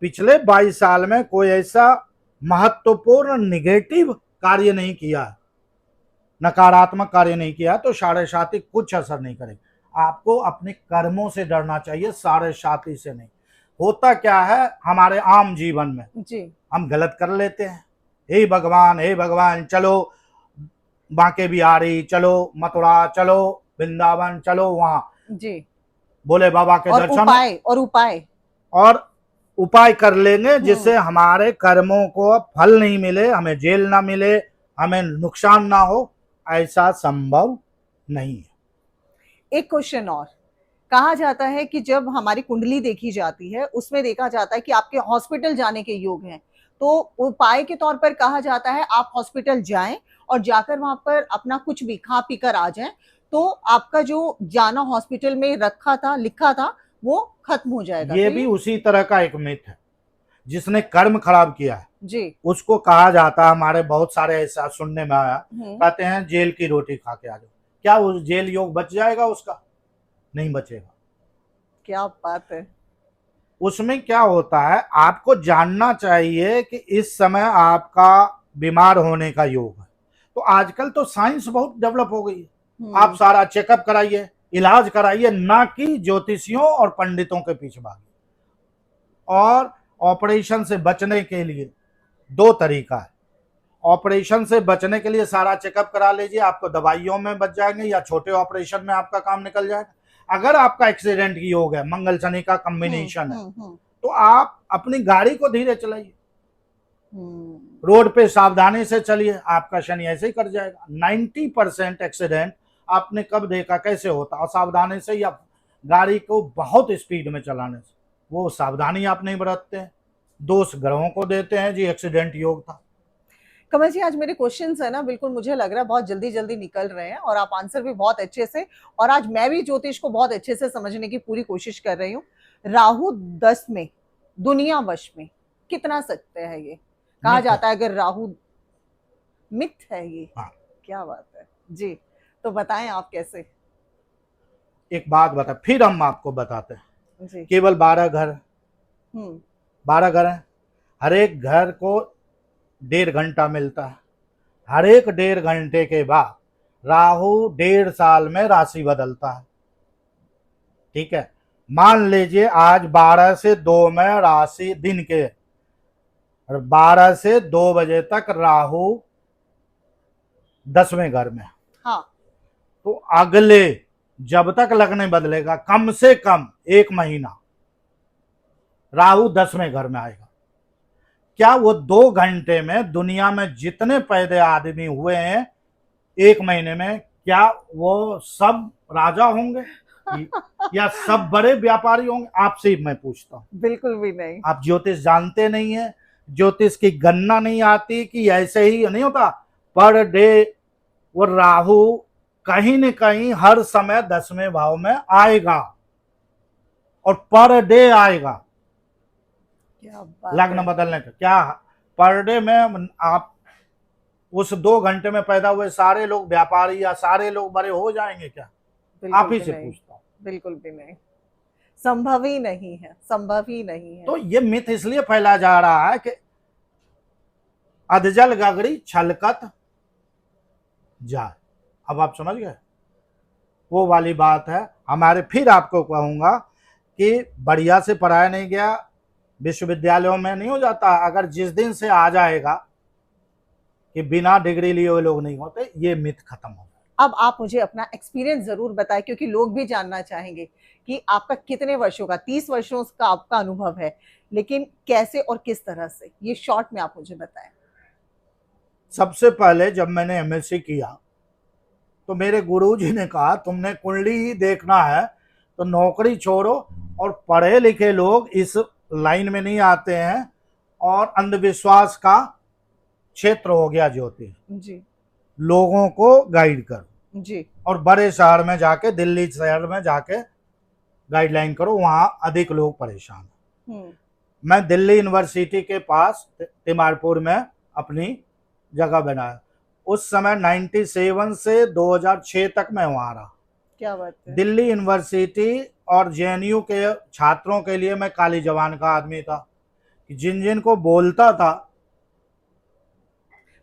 पिछले 22 साल में कोई ऐसा महत्वपूर्ण निगेटिव कार्य नहीं किया है, नकारात्मक कार्य नहीं किया, तो साढ़े साथी कुछ असर नहीं करेगी। आपको अपने कर्मों से डरना चाहिए, साढ़े साथी से नहीं। होता क्या है हमारे आम जीवन में, जी हम गलत कर लेते हैं। हे भगवान चलो बांके बिहारी, चलो मथुरा, चलो वृंदावन, चलो वहां जी भोले बाबा के और दर्शन उपाय और उपाय कर लेंगे जिससे हमारे कर्मों को फल नहीं मिले, हमें जेल ना मिले, हमें नुकसान ना हो। ऐसा संभव नहीं है। एक क्वेश्चन और, कहा जाता है कि जब हमारी कुंडली देखी जाती है उसमें देखा जाता है कि आपके हॉस्पिटल जाने के योग हैं, तो उपाय के तौर पर कहा जाता है आप हॉस्पिटल जाएं और जाकर वहां पर अपना कुछ भी खा पी कर आ जाएं, तो आपका जो जाना हॉस्पिटल में रखा था लिखा था वो खत्म हो जाएगा। ये तो भी उसी तरह का एक मिथ है। जिसने कर्म खराब किया है जी उसको कहा जाता है, हमारे बहुत सारे ऐसा सुनने में आया, हम्म, कहते हैं जेल की रोटी खा के आ जाओ। क्या उस जेल योग बच जाएगा? उसका नहीं बचेगा। क्या बात है। उसमें क्या होता है, आपको जानना चाहिए कि इस समय आपका बीमार होने का योग है। तो आजकल तो साइंस बहुत डेवलप हो गई है। आप सारा चेकअप कराइए, इलाज कराइए, ना कि ज्योतिषियों और पंडितों के पीछे भागिए। और ऑपरेशन से बचने के लिए दो तरीका है। ऑपरेशन से बचने के लिए सारा चेकअप करा लीजिए, आपको दवाइयों में बच जाएंगे, या छोटे ऑपरेशन में आपका काम निकल जाएगा। अगर आपका एक्सीडेंट की योग है, मंगल शनि का कॉम्बिनेशन है, तो आप अपनी गाड़ी को धीरे चलाइए, रोड पे सावधानी से चलिए, आपका शनि ऐसे ही कट जाएगा। 90% एक्सीडेंट आपने कब देखा, कैसे होता? असावधानी से या गाड़ी को बहुत स्पीड में चलाने से। वो सावधानी आप नहीं बरतते हैं, दोष ग्रहों को देते हैं जी एक्सीडेंट योग था। कमल जी, आज मेरे क्वेश्चंस है ना बिल्कुल मुझे लग रहा है बहुत जल्दी जल्दी निकल रहे हैं और आप आंसर भी बहुत अच्छे से, और आज मैं भी ज्योतिष को बहुत अच्छे से समझने की पूरी कोशिश कर रही हूँ। राहु 10 में दुनिया वश में, कितना सत्य है ये? कहा जाता है अगर राहु मिथ है ये। हाँ। क्या बात है जी, तो बताएं आप कैसे। एक बात बता, फिर हम आपको बताते हैं। जी केवल 12 घर, 12 घर हैं, हर एक घर को 1.5 घंटा मिलता है। हर एक 1.5 घंटे के बाद राहु 1.5 साल में राशि बदलता है। ठीक है, मान लीजिए आज 12 से 2 में राशि दिन के, और 12 से 2 बजे तक राहु 10वें घर में। हाँ, तो अगले जब तक लगने बदलेगा कम से कम 1 महीना राहु 10वें घर में आएगा। क्या वो 2 घंटे में दुनिया में जितने पैदे आदमी हुए हैं 1 महीने में, क्या वो सब राजा होंगे या सब बड़े व्यापारी होंगे? आपसे मैं पूछता हूँ। बिल्कुल भी नहीं। आप ज्योतिष जानते नहीं है, ज्योतिष की गणना नहीं आती कि ऐसे ही नहीं होता पर डे वो राहु कहीं न कहीं हर समय 10वें भाव में आएगा और पर डे आएगा। क्या बात लग्न है। बदलने का क्या पर डे में आप उस 2 घंटे में पैदा हुए सारे लोग व्यापारी या सारे लोग बड़े हो जाएंगे क्या? आप ही से पूछता हूँ। बिल्कुल भी नहीं, संभव ही नहीं है, संभव ही नहीं है। तो ये मिथ इसलिए फैला जा रहा है कि अधजल गगड़ी छलकत जाए। अब आप समझ गए, वो वाली बात है हमारे। फिर आपको कहूंगा कि बढ़िया से पढ़ाया नहीं गया, विश्वविद्यालयों में नहीं हो जाता, अगर जिस दिन से आ जाएगा कि बिना डिग्री लिए हुए लोग नहीं होते, ये मिथ खत्म हो। अब आप मुझे अपना एक्सपीरियंस जरूर बताएं, क्योंकि लोग भी जानना चाहेंगे कि आपका कितने वर्षों का, 30 वर्षों का आपका अनुभव है, लेकिन कैसे और किस तरह से, ये शॉर्ट में आप मुझे बताएं। सबसे पहले जब मैंने एमएससी किया तो मेरे गुरुजी ने कहा तुमने कुंडली ही देखना है तो नौकरी छोड़ो, और पढ़े लिखे लोग इस लाइन में नहीं आते हैं, और अंधविश्वास का क्षेत्र हो गया ज्योतिष, जी लोगों को गाइड करो जी, और बड़े शहर में जाके, दिल्ली शहर में जाके गाइडलाइन करो, वहां अधिक लोग परेशान हैं। मैं दिल्ली यूनिवर्सिटी के पास तिमारपुर में अपनी जगह बनाया। उस समय 97 से 2006 तक मैं वहां रहा। क्या बात है। दिल्ली यूनिवर्सिटी और जेएनयू के छात्रों के लिए मैं काली जवान का आदमी था। कि जिन जिन को बोलता था,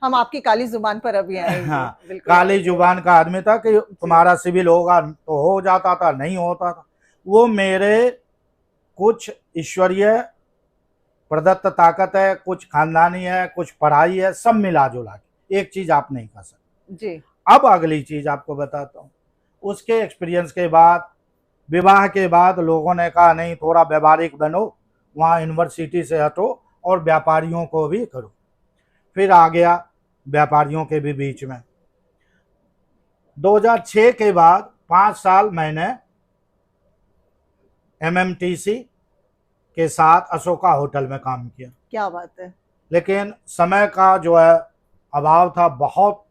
हम आपकी काली जुबान पर अभी आएंगे। हाँ, बिल्कुल काली आएंगे। जुबान का आदमी था कि तुम्हारा सिविल होगा तो हो जाता था, नहीं होता था। वो मेरे कुछ ईश्वरीय प्रदत्त ताकत है, कुछ खानदानी है, कुछ पढ़ाई है, सब मिला जुला के एक चीज आप नहीं कर सकते। जी। अब अगली चीज आपको बताता हूँ। उसके एक्सपीरियंस के बाद, विवाह के बाद लोगों ने कहा नहीं, थोड़ा व्यवहारिक बनो, वहाँ यूनिवर्सिटी से हटो और व्यापारियों को भी करो। फिर आ गया व्यापारियों के भी बीच में। 2006 के बाद 5 साल मैंने एमएमटीसी के साथ अशोका होटल में काम किया। क्या बात है। लेकिन समय का जो है अभाव था, बहुत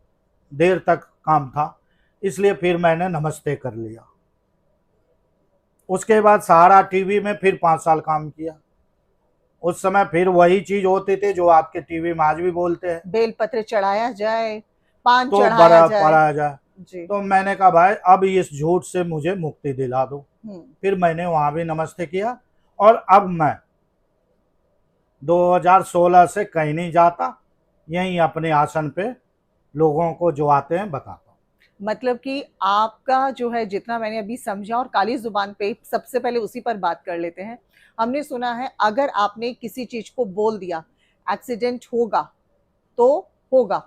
देर तक काम था, इसलिए फिर मैंने नमस्ते कर लिया। उसके बाद सहारा टीवी में फिर 5 साल काम किया। उस समय फिर वही चीज होती थी जो आपके टीवी में आज भी बोलते हैं, बेलपत्र चढ़ाया जाए, पान तो चढ़ाया बड़ा जाए। पढ़ा जाए। जी। तो मैंने कहा भाई अब इस झूठ से मुझे मुक्ति दिला दो। हम्म। फिर मैंने वहां भी नमस्ते किया और अब मैं 2016 से कहीं नहीं जाता, यहीं अपने आसन पे लोगों को जो आते हैं बताता हूँ। मतलब कि आपका जो है, जितना मैंने अभी समझा, और काली जुबान पे सबसे पहले उसी पर बात कर लेते हैं। हमने सुना है अगर आपने किसी चीज को बोल दिया एक्सीडेंट होगा तो होगा,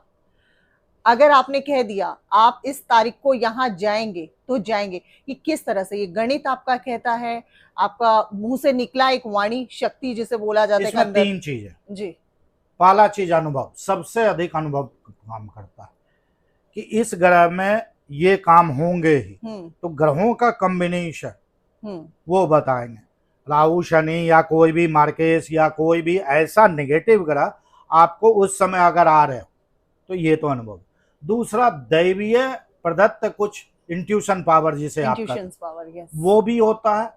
अगर आपने कह दिया आप इस तारीख को यहां जाएंगे तो जाएंगे। ये किस तरह से, ये गणित आपका कहता है, आपका मुंह से निकला एक वाणी शक्ति जिसे बोला जाता है कि इसमें अंदर। 3 चीज है। जी। पहला चीज अनुभव, सबसे अधिक अनुभव काम करता है कि इस ग्रह में ये काम होंगे ही। तो ग्रहों का कॉम्बिनेशन वो बताएंगे। राहु शनि या कोई भी मार्केस या कोई भी ऐसा नेगेटिव ग्रह आपको उस समय अगर आ रहे हो तो ये तो अनुभव। दूसरा दैवीय प्रदत्त कुछ इंट्यूशन पावर जिसे आप कहते हैं, इंट्यूशंस पावर, यस, वो भी होता है।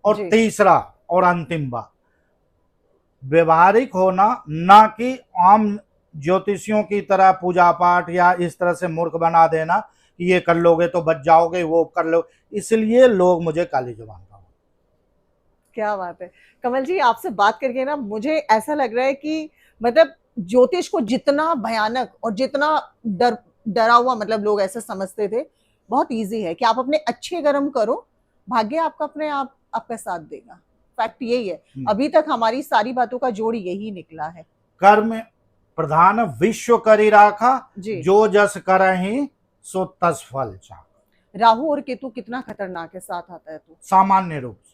और जी। तीसरा और अंतिम बात, व्यवहारिक होना, ना कि आम ज्योतिषियों की तरह पूजा पाठ या इस तरह से मूर्ख बना देना कि ये कर लोगे तो बच जाओगे, वो कर लो, इसलिए लोग मुझे काली जुबान का। क्या बात है कमल जी, आपसे बात करके ना मुझे ऐसा लग रहा है कि मतलब ज्योतिष को जितना भयानक और जितना डरा हुआ मतलब लोग ऐसा समझते थे, बहुत इजी है कि आप अपने अच्छे कर्म करो, भाग्य आपका अपने आप आपका साथ देगा। फैक्ट यही है। अभी तक हमारी सारी बातों का जोड़ यही निकला है। कर्म प्रधान विश्व करी राखा, जी। जो जस करहि सो तस फल चाखा। राहु और केतु कितना खतरनाक है, साथ आता है तो सामान्य रूप से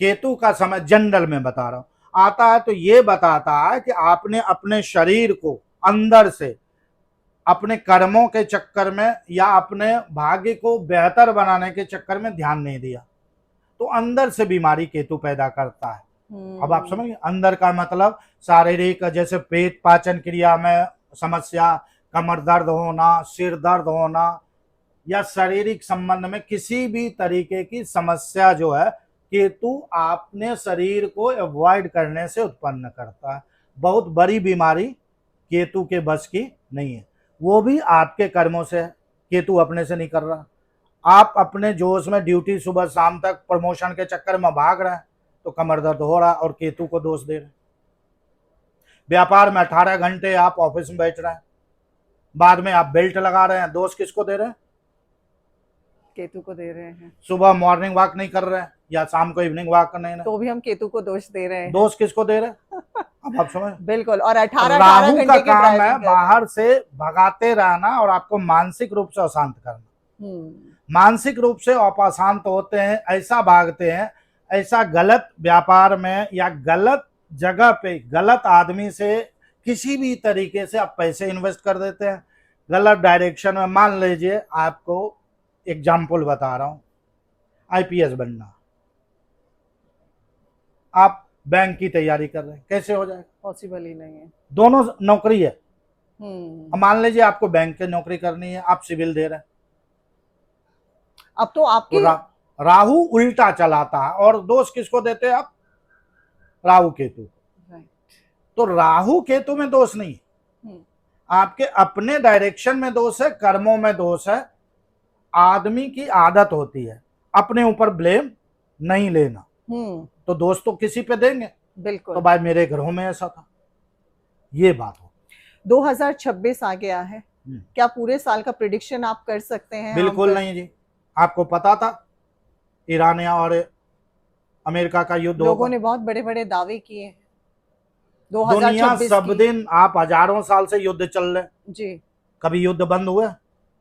केतु का समय जनरल में बता रहा हूं आता है तो ये बताता है कि आपने अपने शरीर को अंदर से अपने कर्मों के चक्कर में या अपने भाग्य को बेहतर बनाने के चक्कर में ध्यान नहीं दिया, तो अंदर से बीमारी केतु पैदा करता है। अब आप समझिए, अंदर का मतलब शारीरिक, जैसे पेट पाचन क्रिया में समस्या, कमर दर्द होना, सिर दर्द होना, या शारीरिक संबंध में किसी भी तरीके की समस्या जो है केतु आपने शरीर को अवॉइड करने से उत्पन्न करता है। बहुत बड़ी बीमारी केतु के बस की नहीं है, वो भी आपके कर्मों से है, केतु अपने से नहीं कर रहा। आप अपने जोश में ड्यूटी सुबह शाम तक प्रमोशन के चक्कर में भाग रहे हैं तो कमर दर्द हो रहा और केतु को दोष दे रहे हैं। व्यापार में 18 घंटे आप ऑफिस में बैठ रहे हैं, बाद में आप बेल्ट लगा रहे हैं, दोष किसको दे रहे हैं? केतु को दे रहे हैं। सुबह मॉर्निंग वॉक नहीं कर रहे हैं या शाम को इवनिंग वॉक नहीं, तो भी हम केतु को दोष दे रहे हैं। दोष किसको दे रहे हैं? अब आप समझ। बिल्कुल। और 18 राहु घंटे का की काम है ड्राइविंग बाहर से भगाते रहना और आपको मानसिक रूप से अशांत करना। मानसिक रूप से आप अशांत होते हैं, ऐसा भागते हैं, ऐसा गलत व्यापार में या गलत जगह पे गलत आदमी से किसी भी तरीके से आप पैसे इन्वेस्ट कर देते हैं गलत डायरेक्शन में। मान लीजिए आपको एग्जाम्पल बता रहा हूं, आईपीएस बनना, आप बैंक की तैयारी कर रहे हैं, कैसे हो जाएगा? पॉसिबल ही नहीं है। दोनों नौकरी है। मान लीजिए आपको बैंक की नौकरी करनी है, आप सिविल दे रहे हैं, अब तो आपके राहु उल्टा चलाता है और दोष किसको देते हैं आप? राहु केतु। तो राहु केतु में दोष नहीं है, आपके अपने डायरेक्शन में दोष है, कर्मों में दोष है। आदमी की आदत होती है अपने ऊपर ब्लेम नहीं लेना। तो दोस्त तो किसी पे देंगे। बिल्कुल। तो भाई मेरे ग्रहों में ऐसा था, ये बात हो। 2026 आ गया है, हम्म। क्या पूरे साल का प्रिडिक्शन आप कर सकते हैं? बिल्कुल नहीं जी। आपको पता था ईरान और अमेरिका का युद्ध लोगों होगा? ने बहुत बड़े बड़े दावे किए हैं दुनिया 2026 सब की। दिन, आप हजारों साल से युद्ध चल रहे, जी। कभी युद्ध बंद हुए?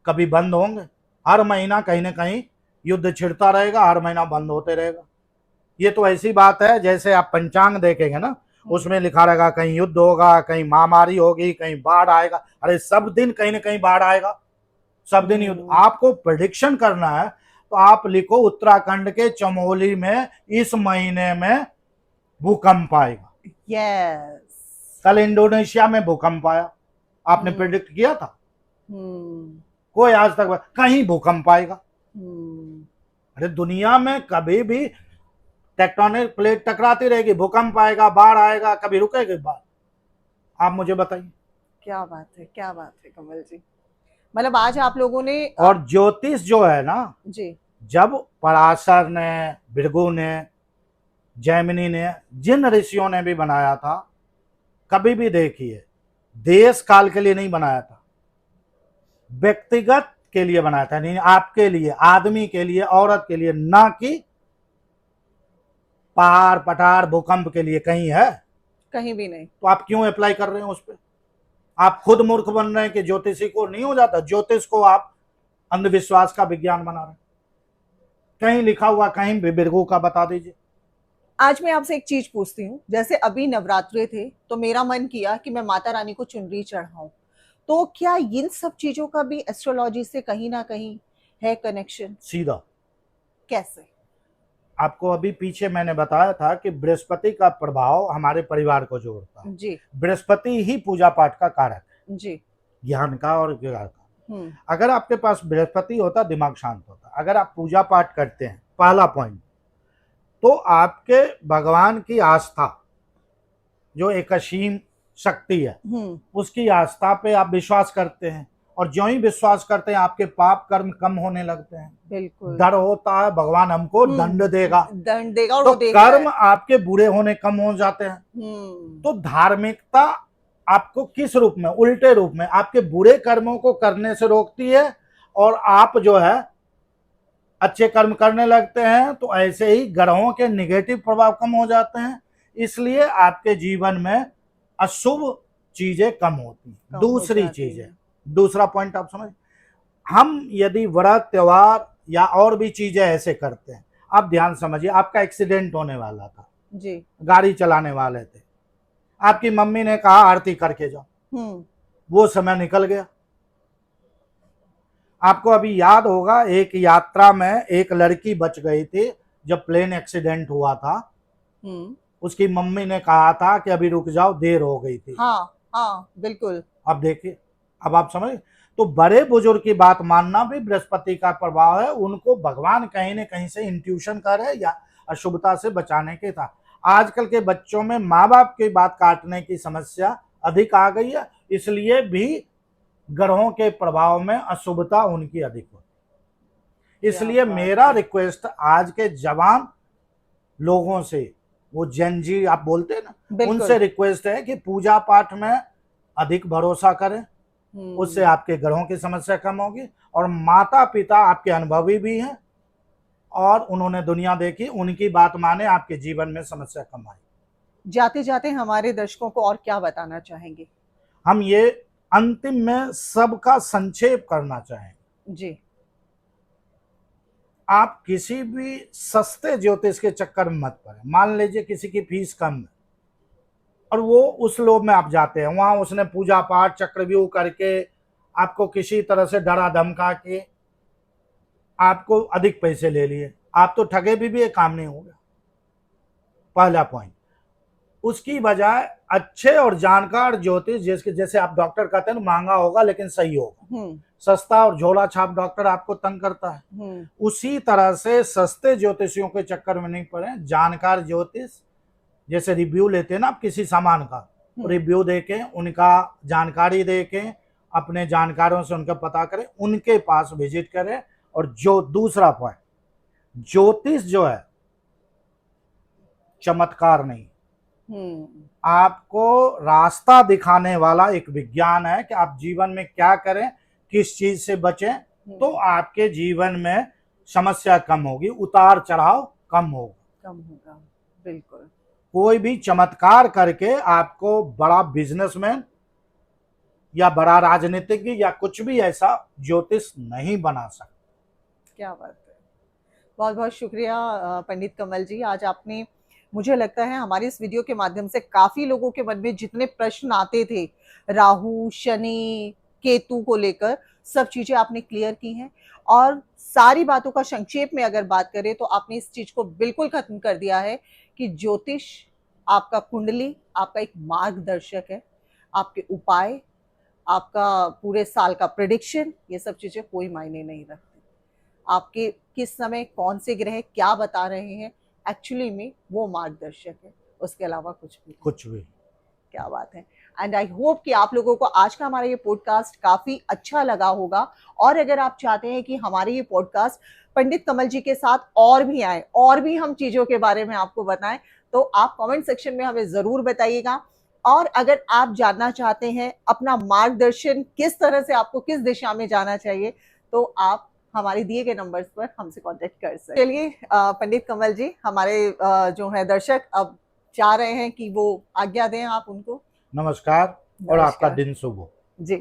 कभी बंद होंगे? हर महीना कहीं ना कहीं युद्ध छिड़ता रहेगा, हर महीना बंद होते रहेगा। ये तो ऐसी बात है जैसे आप पंचांग देखेंगे ना, उसमें लिखा रहेगा कहीं युद्ध होगा, कहीं महामारी होगी, कहीं बाढ़ आएगा। अरे सब दिन कहीं ना कहीं बाढ़ आएगा, सब दिन युद्ध। आपको प्रेडिक्शन करना है तो आप लिखो उत्तराखंड के चमोली में इस महीने में भूकंप आएगा। यस। कल इंडोनेशिया में भूकंप आया, आपने प्रेडिक्ट किया था? कोई आज तक कहीं भूकंप आएगा? अरे दुनिया में कभी भी टेक्टोनिक प्लेट टकराती रहेगी, भूकंप आएगा, बाढ़ आएगा, कभी रुकेगी बाढ़? आप मुझे बताइए। क्या बात है, क्या बात है कमल जी। मतलब आज आप लोगों ने और ज्योतिष जो है ना जी, जब पराशर ने, भृगु ने, जैमिनी ने, जिन ऋषियों ने भी बनाया था, कभी भी देखिए देश काल के लिए नहीं बनाया था, व्यक्तिगत के लिए बनाया था। नहीं, आपके लिए, आदमी के लिए, औरत के लिए, ना कि पहाड़ पठार भूकंप के लिए। कहीं है? कहीं भी नहीं। तो आप क्यों अप्लाई कर रहे हैं उस पर? आप खुद मूर्ख बन रहे हैं कि ज्योतिषी को नहीं हो जाता। ज्योतिष को आप अंधविश्वास का विज्ञान बना रहे हैं। कहीं लिखा हुआ कहीं भृगु का बता दीजिए। आज मैं आपसे एक चीज पूछती हूँ, जैसे अभी नवरात्रे थे तो मेरा मन किया कि मैं माता रानी को चुनरी चढ़ाऊं, तो क्या इन सब चीजों का भी एस्ट्रोलॉजी से कहीं ना कहीं है कनेक्शन? सीधा। कैसे? आपको अभी पीछे मैंने बताया था कि बृहस्पति का प्रभाव हमारे परिवार को जोड़ता है। जी बृहस्पति ही पूजा पाठ का कारक है, जी। ज्ञान का और ज्ञान का। अगर आपके पास बृहस्पति होता, दिमाग शांत होता। अगर आप पूजा पाठ करते हैं, पहला पॉइंट तो आपके भगवान की आस्था, जो एक असीम शक्ति है, उसकी आस्था पे आप विश्वास करते हैं, और जो ही विश्वास करते हैं आपके पाप कर्म कम होने लगते हैं। बिल्कुल। डर होता है भगवान हमको दंड देगा, दंड देगा, और तो वो देख कर्म आपके बुरे होने कम हो जाते हैं। तो धार्मिकता आपको किस रूप में? उल्टे रूप में आपके बुरे कर्मों को करने से रोकती है, और आप जो है अच्छे कर्म करने लगते हैं। तो ऐसे ही ग्रहों के निगेटिव प्रभाव कम हो जाते हैं, इसलिए आपके जीवन में अशुभ चीजें कम होती हैं। दूसरी चीज है, दूसरा पॉइंट आप समझ, हम यदि व्रत त्योहार या और भी चीजें ऐसे करते हैं, आप ध्यान समझिए, आपका एक्सीडेंट होने वाला था जी, गाड़ी चलाने वाले थे, आपकी मम्मी ने कहा आरती करके जाओ, वो समय निकल गया। आपको अभी याद होगा एक यात्रा में एक लड़की बच गई थी जब प्लेन एक्सीडेंट हुआ था। उसकी मम्मी ने कहा था कि अभी रुक जाओ, देर हो गई थी। हाँ हाँ बिल्कुल। अब देखिए, अब आप समझ, तो बड़े बुजुर्ग की बात मानना भी बृहस्पति का प्रभाव है। उनको भगवान कहीं न कहीं से इंट्यूशन करे या अशुभता से बचाने के था। आजकल के बच्चों में माँ बाप की बात काटने की समस्या अधिक आ गई है, इसलिए भी ग्रहों के प्रभाव में अशुभता उनकी अधिक होती। इसलिए मेरा रिक्वेस्ट आज के जवान लोगों से, वो जेनजी आप बोलते हैं ना, उनसे रिक्वेस्ट है कि पूजा पाठ में अधिक भरोसा करें, उससे आपके ग्रहों की समस्या कम होगी। और माता पिता आपके अनुभवी भी हैं और उन्होंने दुनिया देखी, उनकी बात माने, आपके जीवन में समस्या कम आएगी। जाते जाते हमारे दर्शकों को और क्या बताना चाहेंगे? हम ये अंतिम में सबका संक्षेप करना चाहेंगे जी। आप किसी भी सस्ते ज्योतिष के चक्कर में मत पड़े। मान लीजिए किसी की फीस कम है और वो उस लोभ में आप जाते हैं, वहां उसने पूजा पाठ चक्रव्यूह करके आपको किसी तरह से डरा धमका के आपको अधिक पैसे ले लिए, आप तो ठगे भी ये काम नहीं होगा। पहला पॉइंट। उसकी बजाय अच्छे और जानकार ज्योतिष, जैसे आप डॉक्टर कहते हैं महंगा होगा लेकिन सही होगा, सस्ता और झोला छाप डॉक्टर आपको तंग करता है, उसी तरह से सस्ते ज्योतिषियों के चक्कर में नहीं पड़े। जानकार ज्योतिष, जैसे रिव्यू लेते हैं ना आप किसी सामान का, रिव्यू देके, उनका जानकारी देके, अपने जानकारों से उनका पता करें, उनके पास विजिट करें। और जो दूसरा पॉइंट, ज्योतिष जो है चमत्कार नहीं, हम्म। आपको रास्ता दिखाने वाला एक विज्ञान है कि आप जीवन में क्या करें, किस चीज से बचें, तो आपके जीवन में समस्या कम होगी, उतार चढ़ाव कम होगा। कम होगा, बिल्कुल। कोई भी चमत्कार करके आपको बड़ा बिजनेसमैन या बड़ा राजनीतिज्ञ या कुछ भी ऐसा ज्योतिष नहीं बना सकता। क्या बात है। बहुत बहुत शुक्रिया पंडित कमल जी। आज आपने, मुझे लगता है हमारी इस वीडियो के माध्यम से काफी लोगों के मन में जितने प्रश्न आते थे राहु शनि केतु को लेकर, सब चीजें आपने क्लियर की हैं। और सारी बातों का संक्षेप में अगर बात करें तो आपने इस चीज को बिल्कुल खत्म कर दिया है कि ज्योतिष आपका कुंडली आपका एक मार्गदर्शक है। आपके उपाय, आपका पूरे साल का प्रेडिक्शन, ये सब चीजें कोई मायने नहीं रखती। आपके किस समय कौन से ग्रह क्या बता रहे हैं, एक्चुअली में वो मार्गदर्शक है, उसके अलावा कुछ भी नहीं। कुछ भी। क्या बात है। एंड आई होप कि आप लोगों को आज का हमारा ये पॉडकास्ट काफी अच्छा लगा होगा। और अगर आप चाहते हैं कि हमारे ये पॉडकास्ट पंडित कमल जी के साथ और भी आए और भी हम चीजों के बारे में आपको बताएं, तो आप कमेंट सेक्शन में हमें जरूर बताइएगा। और अगर आप जानना चाहते हैं अपना मार्गदर्शन किस तरह से आपको किस दिशा में जाना चाहिए, तो आप हमारे दिए गए नंबर्स पर हमसे कांटेक्ट कर सकते हैं। चलिए पंडित कमल जी, हमारे जो है दर्शक अब चाह रहे हैं कि वो आज्ञा दें आप उनको। नमस्कार और आपका नमस्कार दिन शुभ हो। जी।